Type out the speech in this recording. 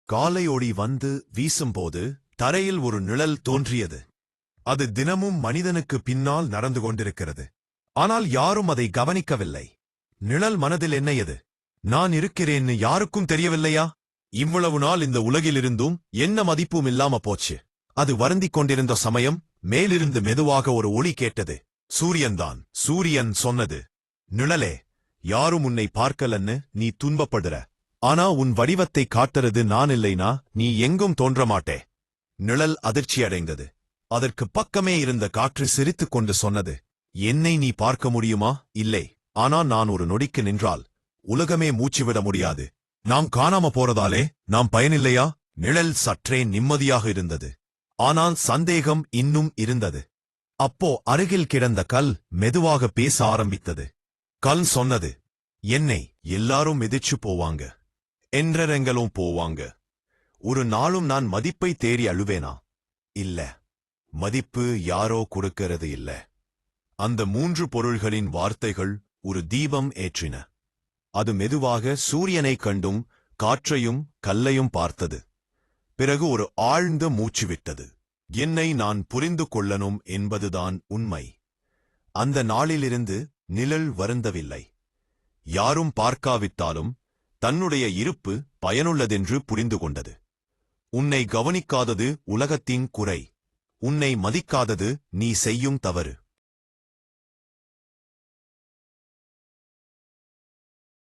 காலையொளி வந்து வீசும்போது தரையில் ஒரு நிழல் தோன்றியது. அது தினமும் மனிதனுக்கு பின்னால் நடந்து கொண்டிருக்கிறது. ஆனால் யாரும் அதை கவனிக்கவில்லை. நிழல் மனதில் என்ன எது? நான் இருக்கிறேன்னு யாருக்கும் தெரியவில்லையா? இவ்வளவு நாள் இந்த உலகிலிருந்தும் என்ன மதிப்பும் இல்லாம போச்சு. அது வருந்திக் கொண்டிருந்த சமயம் மேலிருந்து மெதுவாக ஒரு ஒளி கேட்டது. சூரியன்தான். சூரியன் சொன்னது, நிழலே, யாரும் உன்னை பார்க்கலன்னு நீ துன்பப்படுற. ஆனா உன் வடிவத்தை காட்டுறது நான் இல்லைனா நீ எங்கும் தோன்ற மாட்டே. நிழல் அதிர்ச்சியடைந்தது. அதற்கு பக்கமே இருந்த காற்று சிரித்துக் கொண்டு சொன்னது, என்னை நீ பார்க்க முடியுமா? இல்லை. ஆனா நான் ஒரு நொடிக்கு நின்றால் உலகமே மூச்சுவிட முடியாது. நாம் காணாம போறதாலே நாம் பயனில்லையா? நிழல் சற்றே நிம்மதியாக இருந்தது. ஆனால் சந்தேகம் இன்னும் இருந்தது. அப்போ அருகில் கிடந்த கல் மெதுவாக பேச ஆரம்பித்தது. கல் சொன்னது, என்னை எல்லாரும் மிதிச்சு போவாங்க, என்றரெங்களும் போவாங்க. ஒரு நாளும் நான் மதிப்பை தேடி அழுவேனா? இல்ல. மதிப்பு யாரோ கொடுக்கிறது இல்ல. அந்த 3 பொருள்களின் வார்த்தைகள் ஒரு தீபம் ஏற்றின. அது மெதுவாக சூரியனை கண்டும் காற்றையும் கல்லையும் பார்த்தது. பிறகு ஒரு ஆழ்ந்த மூச்சு விட்டது. என்னை நான் புரிந்து கொள்ளணும் என்பதுதான் உண்மை. அந்த நாளிலிருந்து நிழல் வருந்தவில்லை. யாரும் பார்க்காவிட்டாலும் தன்னுடைய இருப்பு பயனுள்ளதென்று புரிந்து கொண்டது. உன்னை கவனிக்காதது உலகத்தின் குறை. உன்னை மதிக்காதது நீ செய்யும் தவறு.